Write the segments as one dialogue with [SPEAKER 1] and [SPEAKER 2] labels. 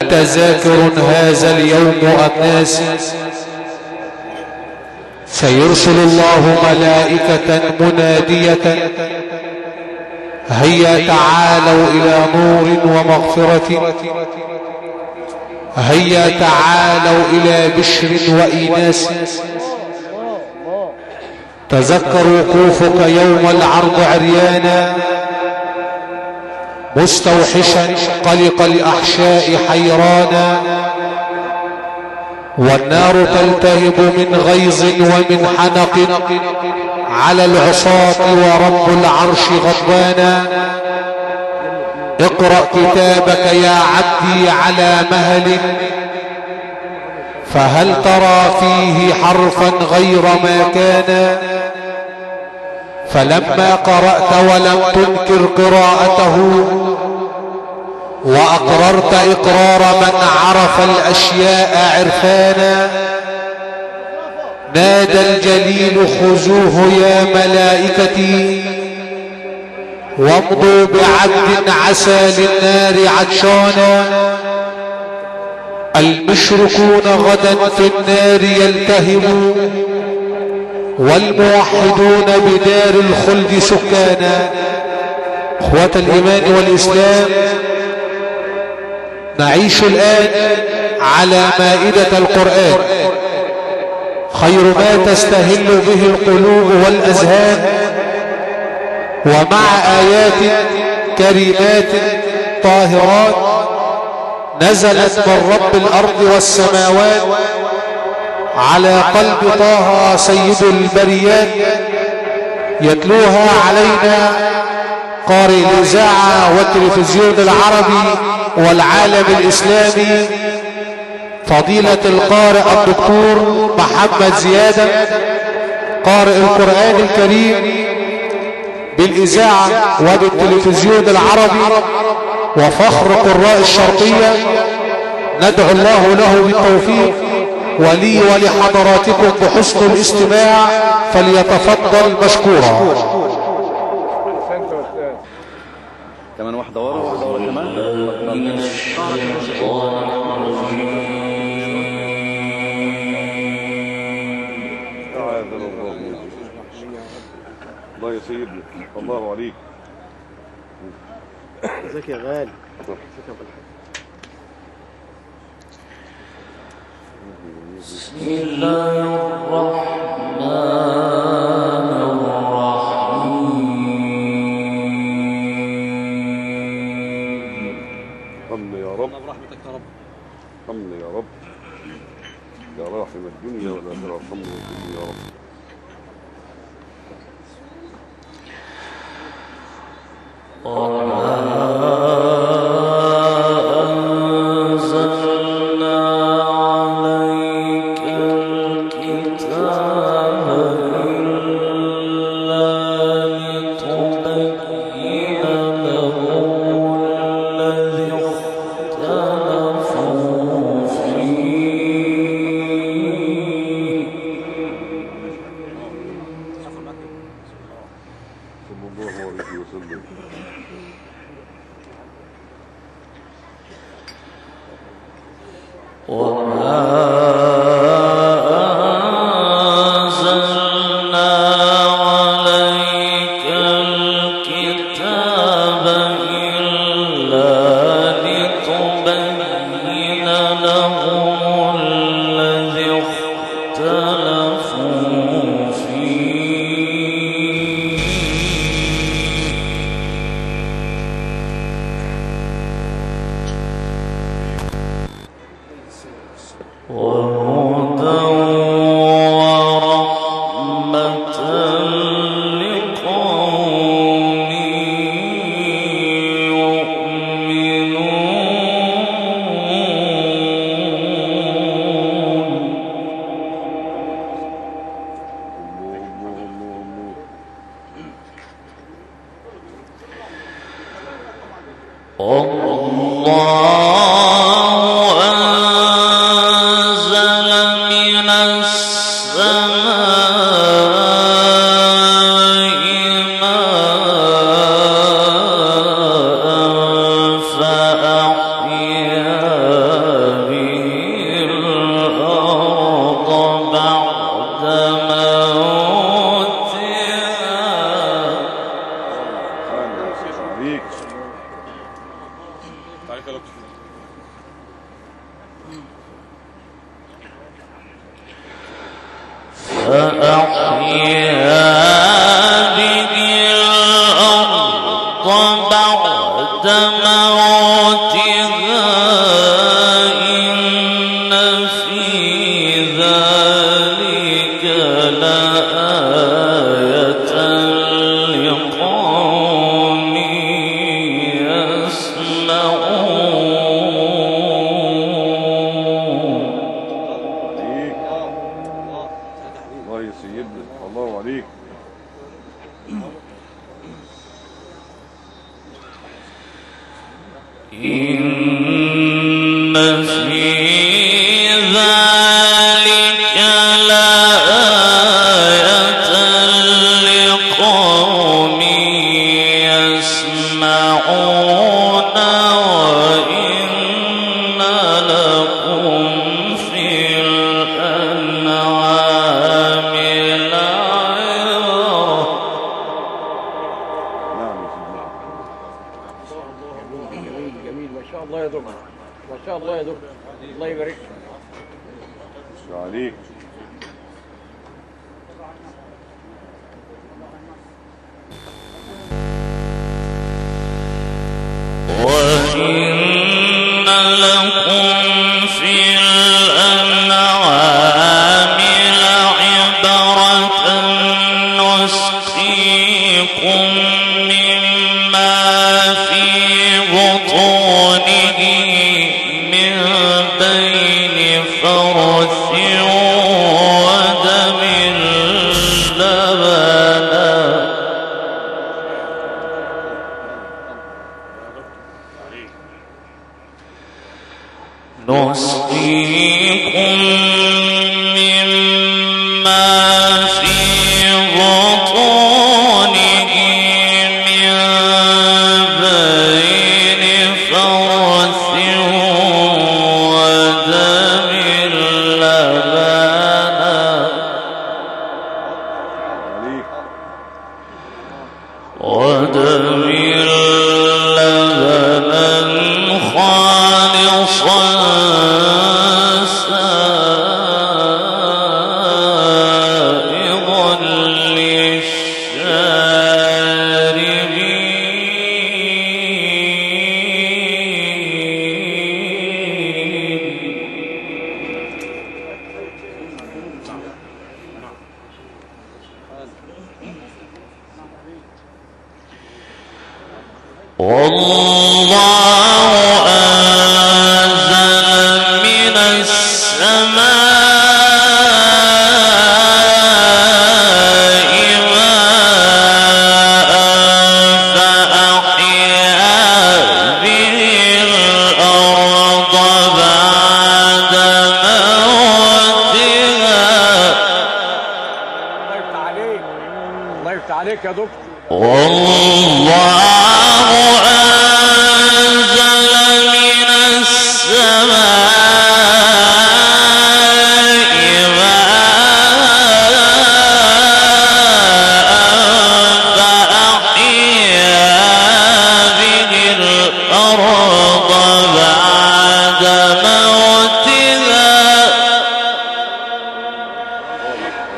[SPEAKER 1] تذاكر هذا اليوم الناس سيرسل الله ملائكة منادية هيا تعالوا إلى نور ومغفرة، هيا تعالوا إلى بشر وإيناس. تذكر وقوفك يوم العرض عريانا مستوحشا قلق الأحشاء حيرانا، والنار تلتهب من غيظ ومن حنق على العصاة ورب العرش غضبانا. اقرأ كتابك يا عبدي على مهل، فهل ترى فيه حرفا غير ما كان؟ فلما قرأت ولم تنكر قراءته وأقررت إقرار من عرف الأشياء عرفانا، نادى الجليل خذوه يا ملائكتي وامضوا بعبد عسى للنار عطشانا. المشركون غدا في النار يلتهبوا، والموحدون بدار الخلد سكانا. اخوة الإيمان والإسلام، نعيش الآن على مائدة القرآن، خير ما تستهل به القلوب والأذهان، ومع آيات كريمات طاهرات نزلت من رب الأرض والسماوات على قلب طه سيد البريات، يتلوها علينا قارئ الإذاعة والتلفزيون العربي والعالم الإسلامي فضيلة القارئ الدكتور محمد زيادة، قارئ القرآن الكريم بالإذاعة وبالتلفزيون العربي وفخر قراء الشرقية. ندعو الله له بالتوفيق، ولي ولحضراتكم بحسن الاستماع، فليتفضل مشكورا.
[SPEAKER 2] كمان واحدة ورا وواحدة ورا كمان. الله يا سيدنا، الله عليك.
[SPEAKER 3] ازيك يا غالي؟
[SPEAKER 4] بسم الله الرحمن الرحيم.
[SPEAKER 2] ارحمنا يا رب، برحمتك يا رب، ارحمنا يا رب يا راحم الدنيا والآخرة، ارحمنا يا رب.
[SPEAKER 4] الله أنزل فأحيا به الأرض بعد موتها إن في ذلك لآية لقوم
[SPEAKER 2] الله يا سيدنا، الله عليك.
[SPEAKER 4] إن في ذلك لآية لقوم يسمعون وإن لكم في الأنعام لعبرة.
[SPEAKER 2] نعم يا سيدنا.
[SPEAKER 3] جميل جميل، ما شاء الله يا دكتور، ما شاء الله يا دكتور، الله يبارك فيك.
[SPEAKER 2] الله عليك.
[SPEAKER 4] وإن لكم في الأنعام لعبرة نسقيكم مما في بطونه من بين فرث ودم لبنا نسقيكم مما في بطونه من بين فرث ودم لبنا
[SPEAKER 2] عليك.
[SPEAKER 4] ودم لبنا خالصا سائغا والله أنزل من السماء ماء فأحيا به الأرض بعد موتها.
[SPEAKER 3] الله يفتح عليك، الله يفتح عليك يا دكتور.
[SPEAKER 4] والله أنزل من السماء ماء فأحيا به الأرض بعد موتها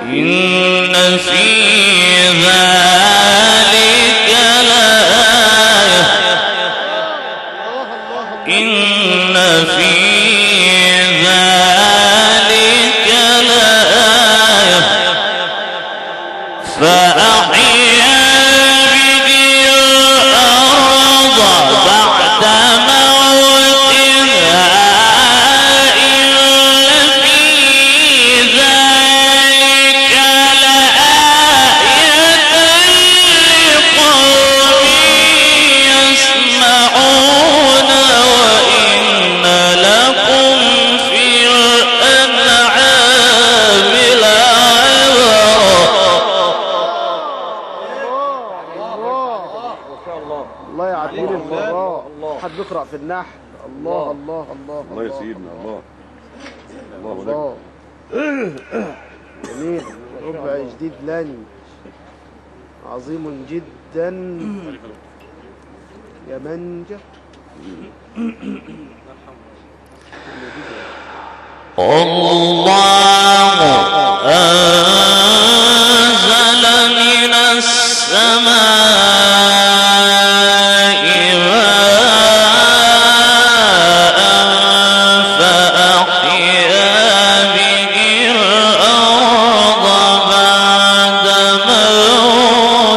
[SPEAKER 4] إن في ذلك لآية إن في ذلك لآية فأحيا به الأرض بعد موتها إن في ذلك لآية لقوم يسمعون وإن لكم في الأنعام لعبرة.
[SPEAKER 3] ما شاء الله.
[SPEAKER 5] الله يعديل الفراء. حد بيقرأ في النحل. الله الله الله
[SPEAKER 2] الله يا سيدنا، الله الله لك.
[SPEAKER 5] الله. جميل. ربع جديد لاني عظيم جدا يا منجة.
[SPEAKER 4] الله أنزل من السماء ماء فأحيا به الأرض بعد موتها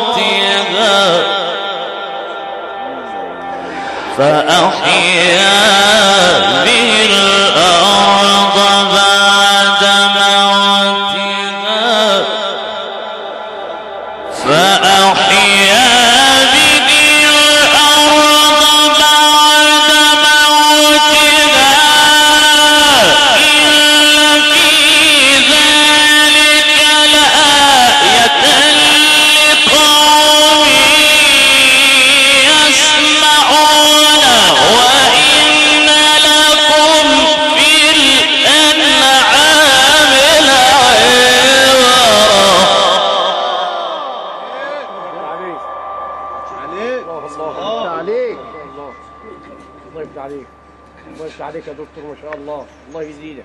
[SPEAKER 4] فأحيا به الأرض بعد موتها فأحيا به الأرض بعد موتها إن في ذلك لآية لقوم يسمعون وإن لكم في الأنعام
[SPEAKER 5] عليك
[SPEAKER 3] الله يفتح عليك الله يفتح عليك يا دكتور ما شاء الله الله يزيدك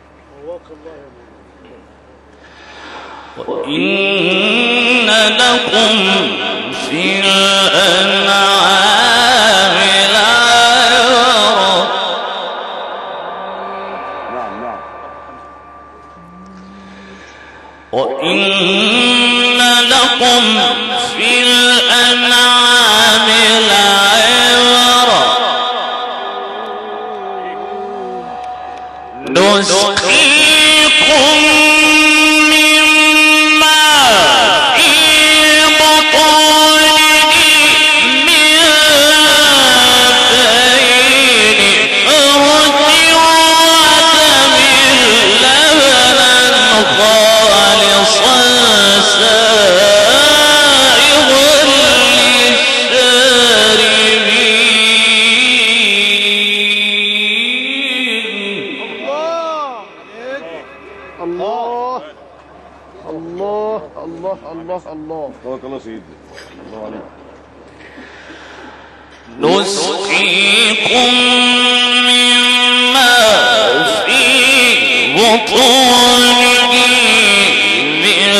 [SPEAKER 4] وإن لكم في الأنعام لعبرة
[SPEAKER 2] نعم نعم.
[SPEAKER 4] وإن لكم في الأنعام لعبرة نسقيكم مما في بطونه من بين فرث ودم لبنا خالصا سائغا للشاربين.
[SPEAKER 5] الله الله الله الله الله.
[SPEAKER 2] تبارك الله سيدي. الله عليك.
[SPEAKER 4] نسقيكم مما في بطونه من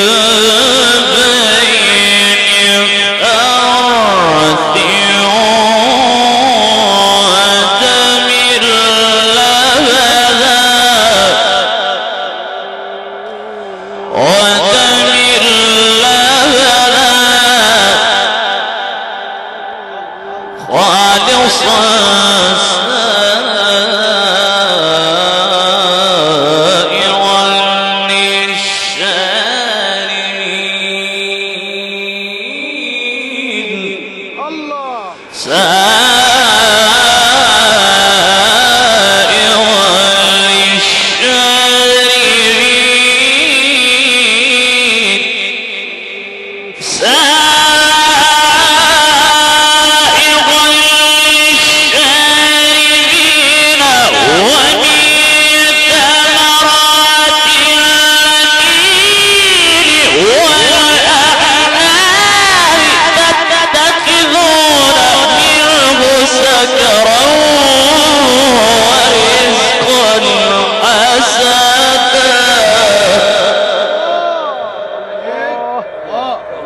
[SPEAKER 4] بين فرث ودم لبنا خالصا سائغا للشاربين.
[SPEAKER 5] الله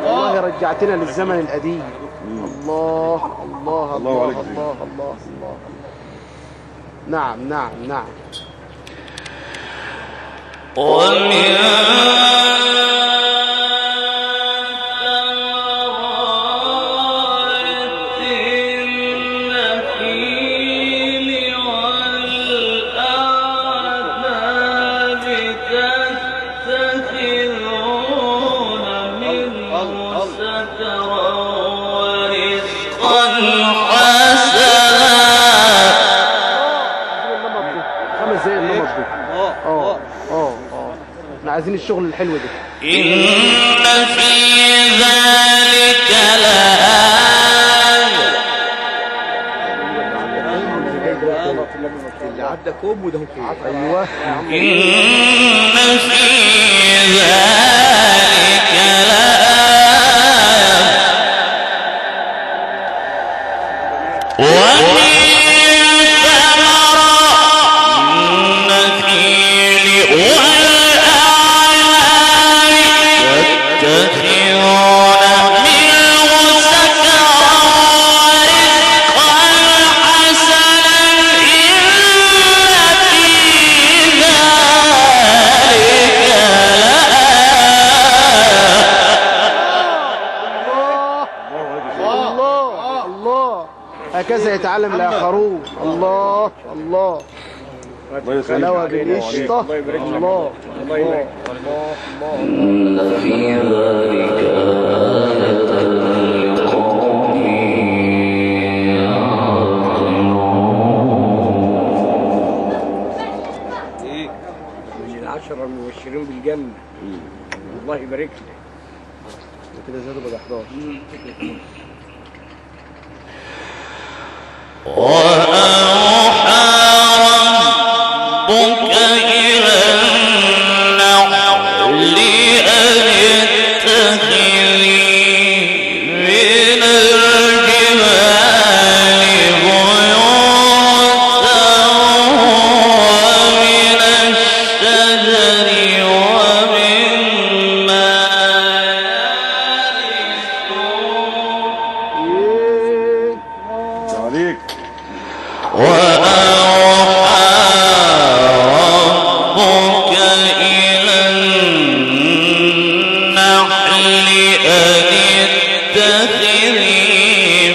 [SPEAKER 5] والله رجعتنا للزمن القديم. الله الله
[SPEAKER 2] الله
[SPEAKER 5] الله
[SPEAKER 2] عليك
[SPEAKER 5] الله الله الله. نعم نعم نعم.
[SPEAKER 4] ومن
[SPEAKER 5] احنا عايزين الشغل الحلو ده.
[SPEAKER 4] إن في ذلك لآية.
[SPEAKER 5] اللي عدى كوم وده ايوه.
[SPEAKER 4] إن في ذلك لآية ومن ثمرات النخيل
[SPEAKER 5] هكذا يتعلم الآخرون. الله الله
[SPEAKER 2] الله يسلمك.
[SPEAKER 5] حلاوة بالقشطة.
[SPEAKER 3] الله يبارك لك.
[SPEAKER 5] الله
[SPEAKER 3] الله يبارك. الله الله
[SPEAKER 4] إن في ذلك آية لقوم
[SPEAKER 3] من العشرة المبشرين بالجنة. الله يبارك لك.
[SPEAKER 5] كده زادوا بقى 11.
[SPEAKER 4] وأوحى ربك إلى النحل أن اتخذي من الجبال بيوتا ومن الشجر ومما
[SPEAKER 2] عليك.
[SPEAKER 4] وأوحى ربك إلى النحل أن اتخذي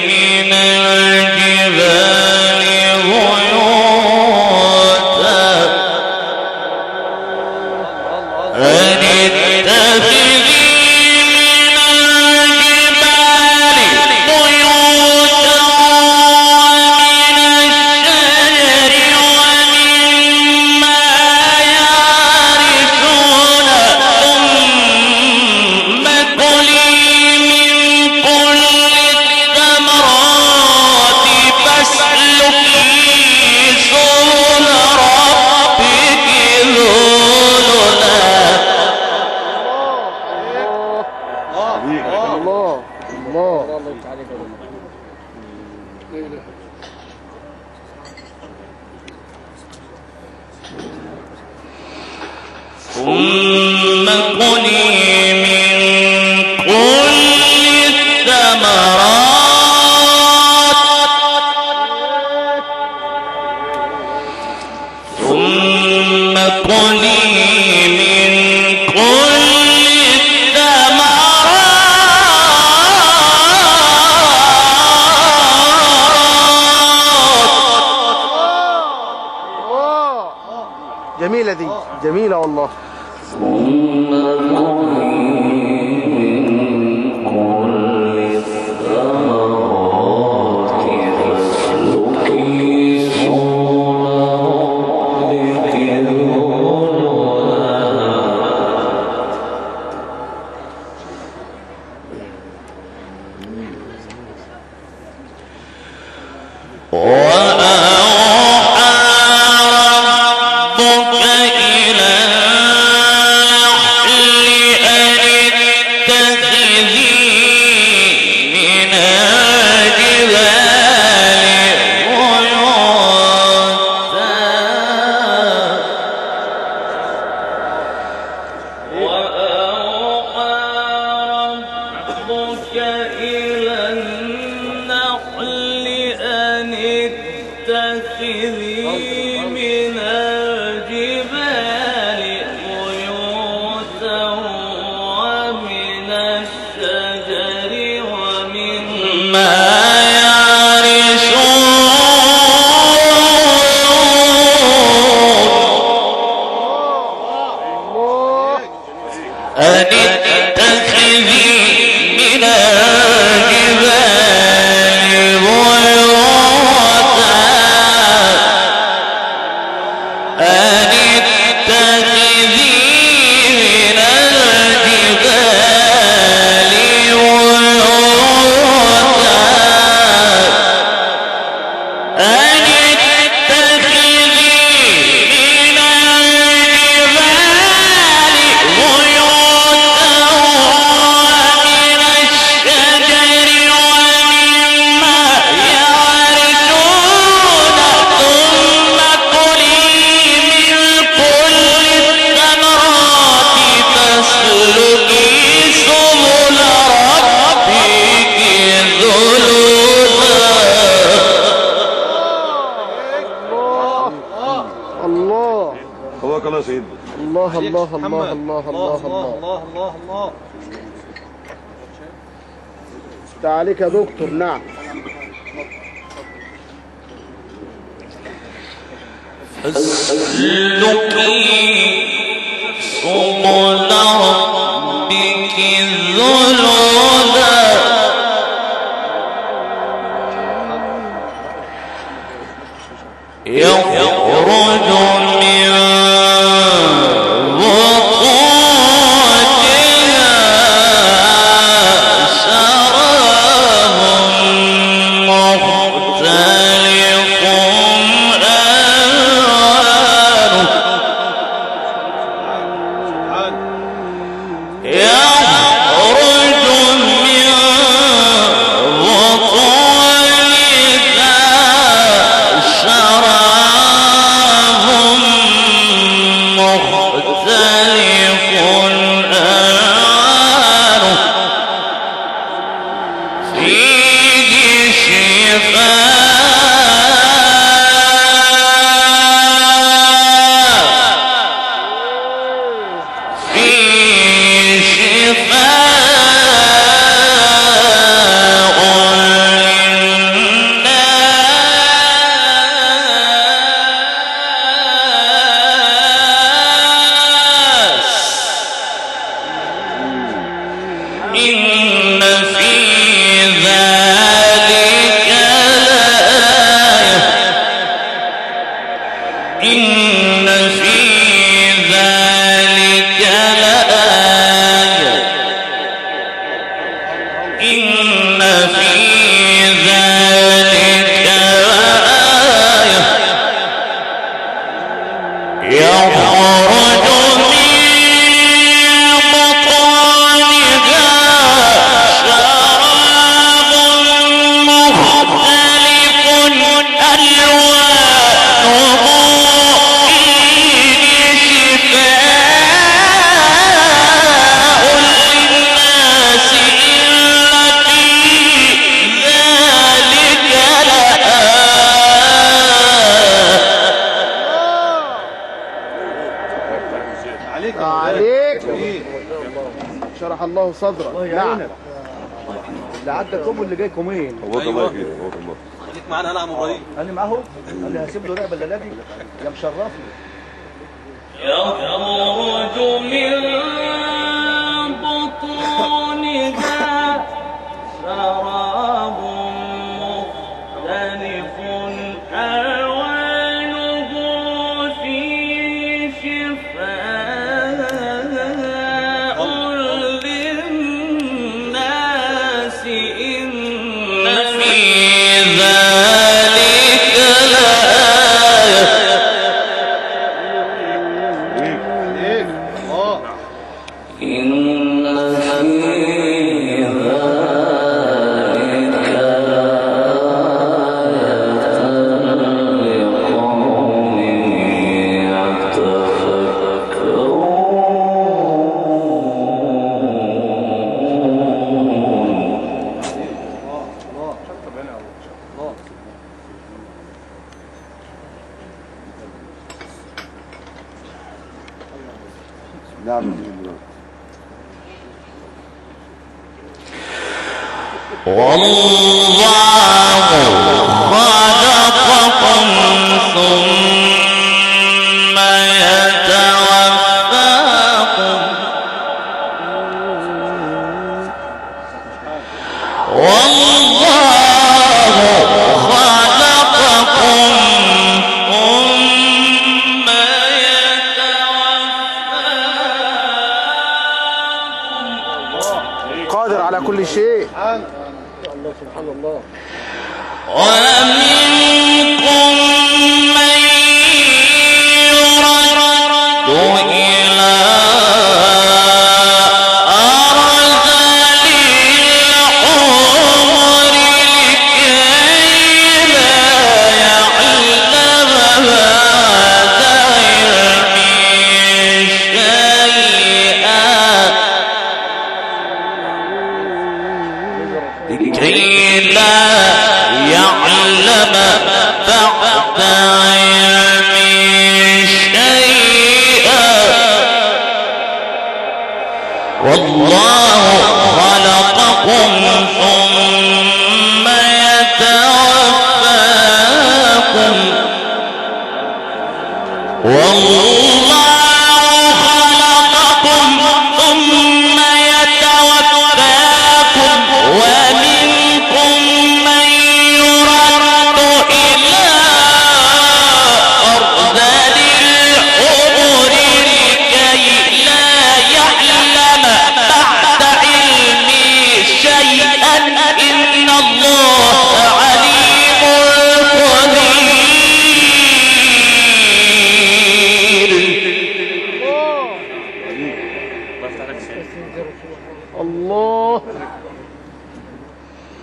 [SPEAKER 4] من الجبال بيوتا أن اتخذي من الجبال بيوتا ومن الشجر ومما يعرشون ثم كلي من كل الثمرات فاسلكي سبل ربك ذللا
[SPEAKER 2] عليك.
[SPEAKER 5] الله الله
[SPEAKER 3] الله يفتح عليك يا رب.
[SPEAKER 4] ثم كلي من كل الثمرات ثم كلي من كل الثمرات
[SPEAKER 5] جميلة دي، جميلة والله. الله الله الله الله الله الله
[SPEAKER 3] الله الله.
[SPEAKER 5] تعاليك يا دكتور. نعم
[SPEAKER 4] سبل ربك ذللا يخرج من بطونها شراب مختلف ألوانه يخرج من بطونها شراب مختلف ألوانه فيه إن في ذلك لآية إن في ذلك لآية إن في ذلك لآية يخرج
[SPEAKER 5] عليك شرح الله صدرك. نعم اللي عدكم واللي جايكم ايه؟
[SPEAKER 2] الله الله يكرمك الله.
[SPEAKER 6] خليك معانا انا يا عم ابراهيم.
[SPEAKER 5] انا معاهم. انا هسيب له لعبه الليله دي يا مشرفني.
[SPEAKER 4] يخرج من بطونها شراب مختلف ألوانه فيه شفاء للناس إن في ذلك لآية إن في ذلك لقوم يتفكرون.
[SPEAKER 2] نعم
[SPEAKER 4] والله خلقكم ثم يتوفاكم والله خلقكم ثم يتوفاكم
[SPEAKER 5] قادر على كل شيء.
[SPEAKER 3] الله سبحان الله.
[SPEAKER 4] ومنكم من يرد إلى أرذل العمر لكي لا يعلم بعد علم شيئا لكي لا يعلم بعد علم شيئا والله خلقكم ثم يتوفاكم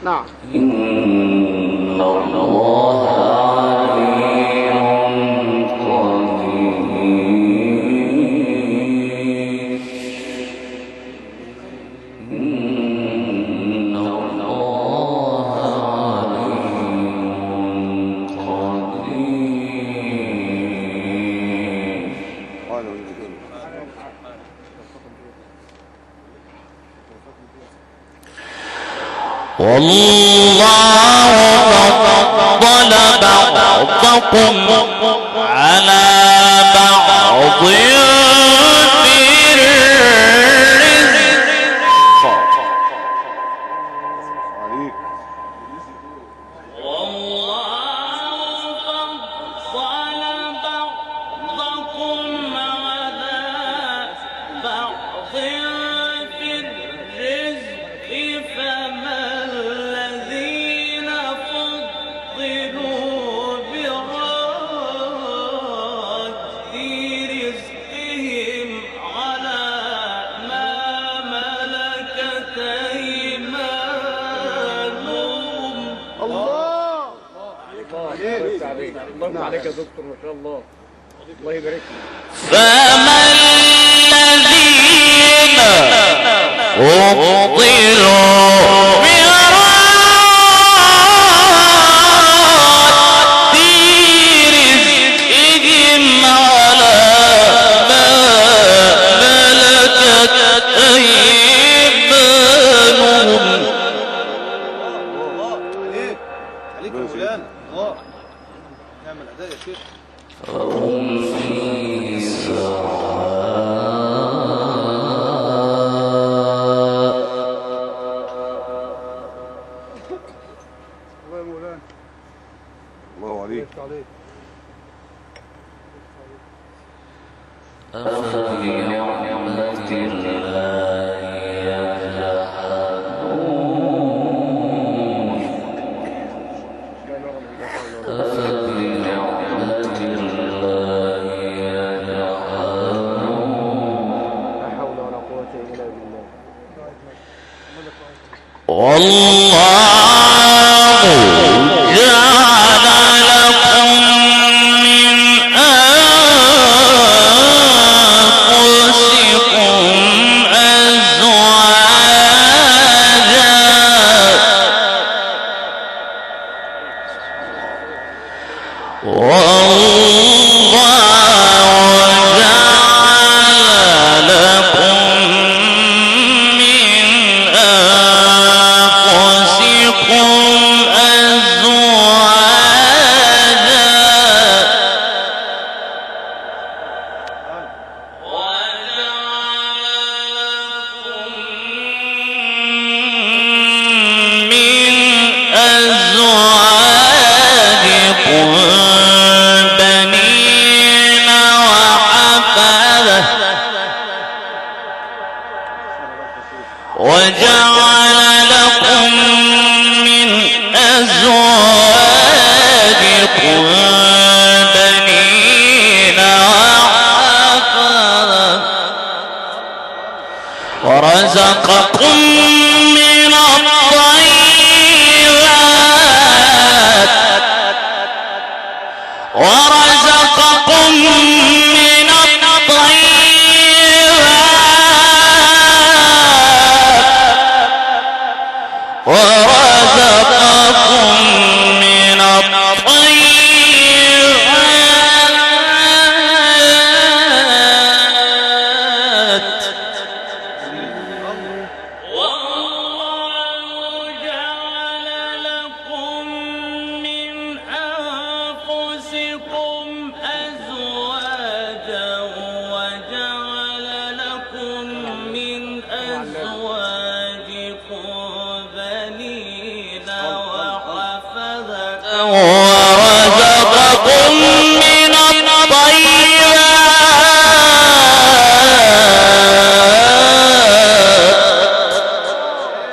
[SPEAKER 5] نعم.
[SPEAKER 4] إن الله عليم قدير. إن الله عليم قدير. والله فضل بعضكم على بعض في الرزق. والله فضل بعضكم على بعض في الرزق، فما الذين فضلوا براد رزقهم على ما ملكت أيمانهم.
[SPEAKER 5] الله
[SPEAKER 3] الله يبارك عليك. الله يبارك عليك يا دكتور ما شاء الله. الله يبارك لك.
[SPEAKER 4] فما الذين فضلوا براد رزقهم على ما ملكت أيمانهم.
[SPEAKER 6] عليك يا مولانا. نعمل اداء يا شيخ.
[SPEAKER 4] فهم في
[SPEAKER 5] الله يا مولانا.
[SPEAKER 2] الله عليك.
[SPEAKER 4] أفبنعمة الله يجحدون. أفبنعمة الله يجحدون.
[SPEAKER 3] لا حول ولا قوة إلا بالله.
[SPEAKER 4] والله جعل لكم من أنفسكم أزواجا والله جعل لكم من أنفسكم أزواجا من أزواجكم بنين وحفدة وجعل لكم من أزواجكم بنين وحفدة ورزقكم من الطيبات ورزقكم من الطيبات ورزقكم من الطيبات والله جعل لكم من أنفسكم أزواجا وجعل لكم من أزواجكم بنين وحفدة ورزقكم من الطيبات.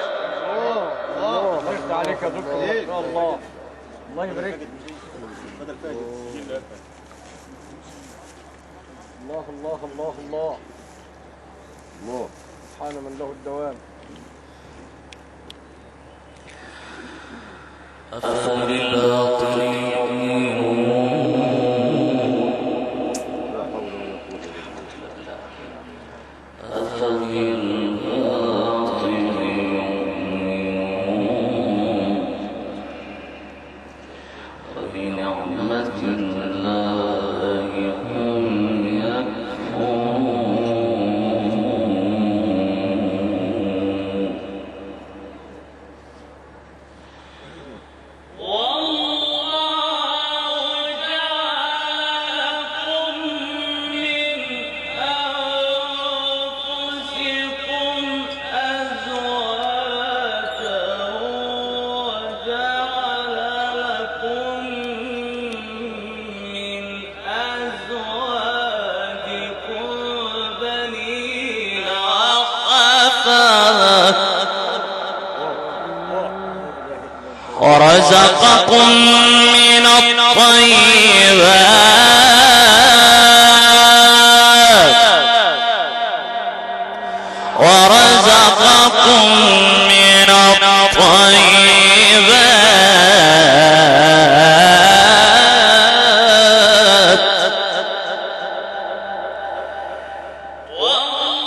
[SPEAKER 3] الله يفتح عليك يا دكتور ما شاء الله. الله يبارك لك. الله الله الله الله.
[SPEAKER 2] الله.
[SPEAKER 3] سبحان من له الدوام.
[SPEAKER 4] أفبالباطل يؤمنون أفبالباطل يؤمنون وبنعمة الله هم يكفرون ورزقكم من الطيبات ورزقكم من الطيبات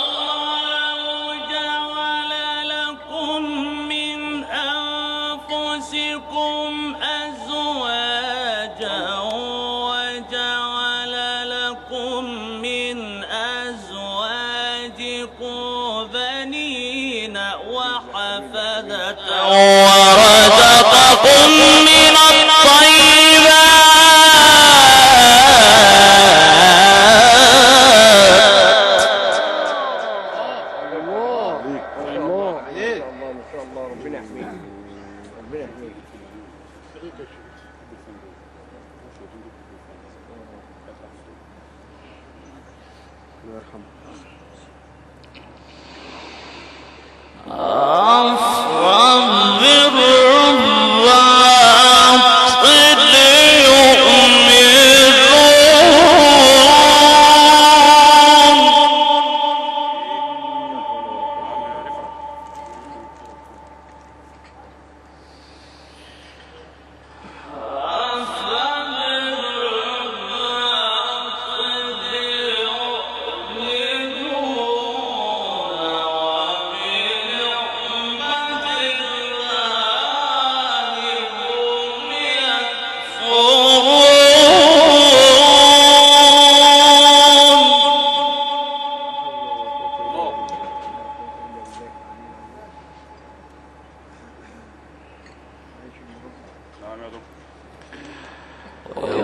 [SPEAKER 4] والله جعل لكم من أنفسكم أزواجا وجعل لكم من أزواجكم بنين وحفدة ورزقكم من الطيبات
[SPEAKER 3] الله ما شاء الله ربنا يحميك ربنا يحميك.
[SPEAKER 5] الله يرحمه.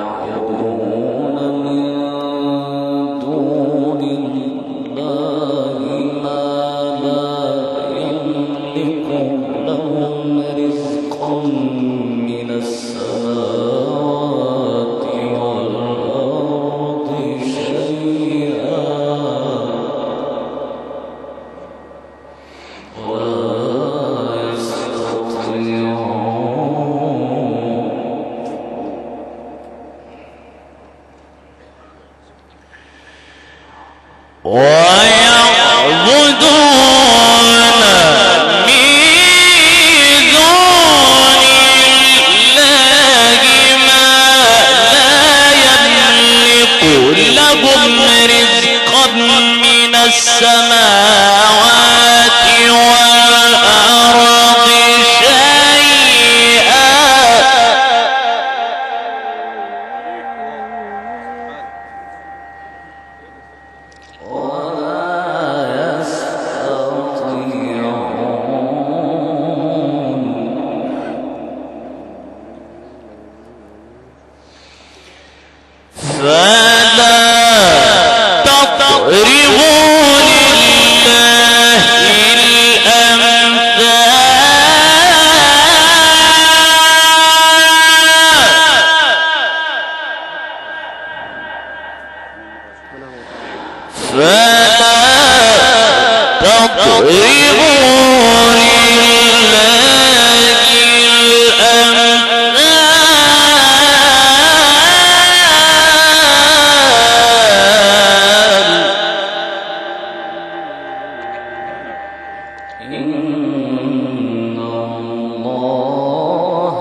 [SPEAKER 5] ويعبدون من دون الله ما لا يملك لهم رزقا من السماوات والأرض شيئا ولا يستطيعون ويعبدون من دون الله ما لا يملك لهم رزقا من السماوات والأرض شيئا فلا تضربوا لله الأمثال فلا تضربوا لله الأمثال إن الله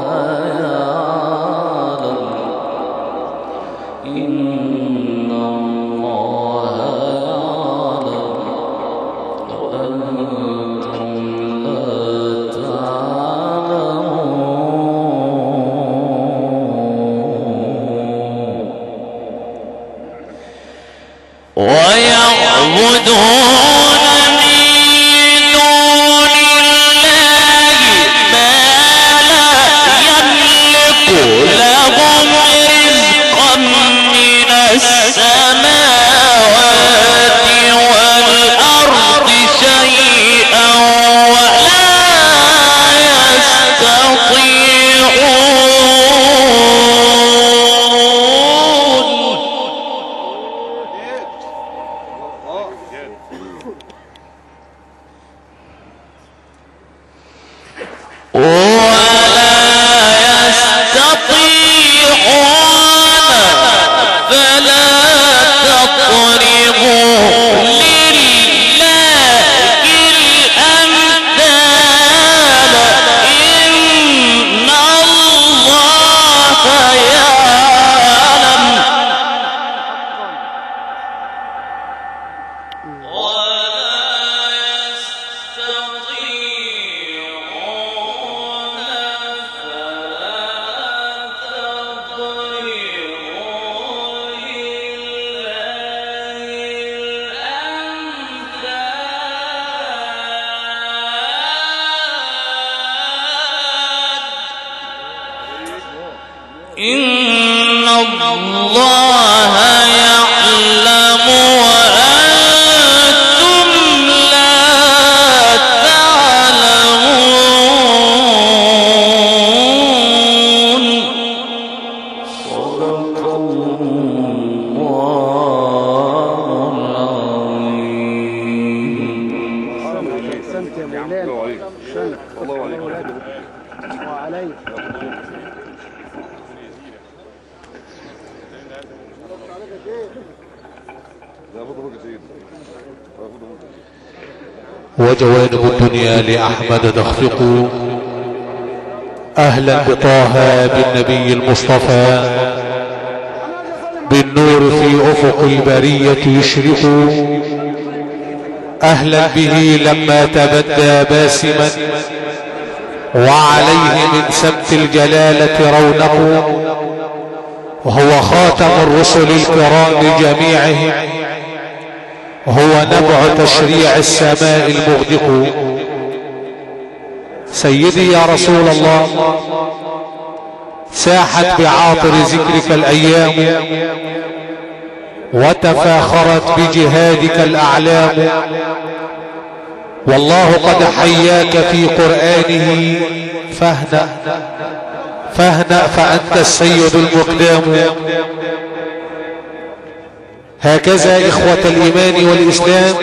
[SPEAKER 4] إن الله يعلم وأنتم لا تعلمون. صدق الله العظيم.
[SPEAKER 5] احسنت يا مولانا.
[SPEAKER 2] الله عليك.
[SPEAKER 5] احسنت.
[SPEAKER 2] الله عليك.
[SPEAKER 5] وعليك.
[SPEAKER 1] وجوانب الدنيا لأحمد تخفق. أهلا بطه بالنبي المصطفى، بالنور في أفق البرية يشرق. أهلا به لما تبدى باسما، وعليه من سبت الجلالة رونق. وهو خاتم الرسل الكرام جميعهم، هو نبع تشريع السماء المغدق. سيدي يا رسول الله، ساحت بعاطر ذكرك الأيام، وتفاخرت بجهادك الأعلام. والله قد حياك في قرآنه، فاهنأ فاهنأ فأنت السيد المقدام. هكذا إخوة الإيمان والإسلام،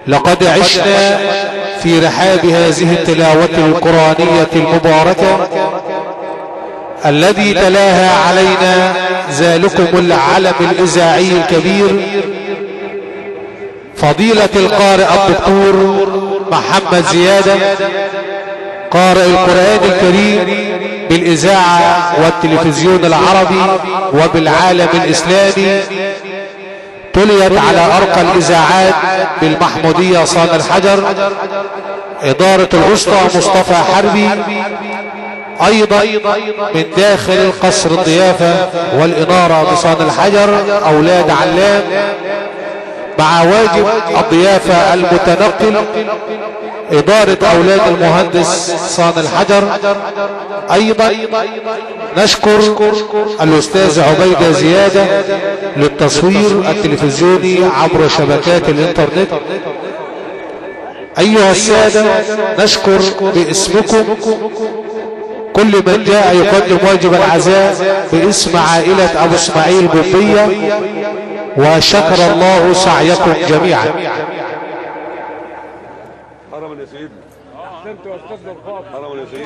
[SPEAKER 1] لقد عشنا في رحاب هذه التلاوة القرآنية المباركة الذي تلاها علينا ذلكم العلم الإذاعي الكبير فضيلة القارئ الدكتور محمد زيادة، قارئ القرآن الكريم بالإذاعة والتلفزيون العربي وبالعالم الإسلامي. تليت على أرقى الإذاعات بالمحمودية صان الحجر، إدارة الأسطى مصطفى حربي، أيضا من داخل قصر الضيافة والإنارة بصان الحجر أولاد علام، مع واجب الضيافة المتنقل إدارة أولاد المهندس صان الحجر. أيضا نشكر الأستاذ عبيدة زيادة للتصوير التلفزيوني عبر شبكات الإنترنت. أيها السادة، نشكر باسمكم كل من جاء يقدم واجب العزاء باسم عائلة أبو اسماعيل بوبية، وشكر الله سعيكم جميعا.
[SPEAKER 2] حرم يا سيدنا.
[SPEAKER 3] احسنت يا استاذنا الفاضل.
[SPEAKER 2] حرم يا سيدنا.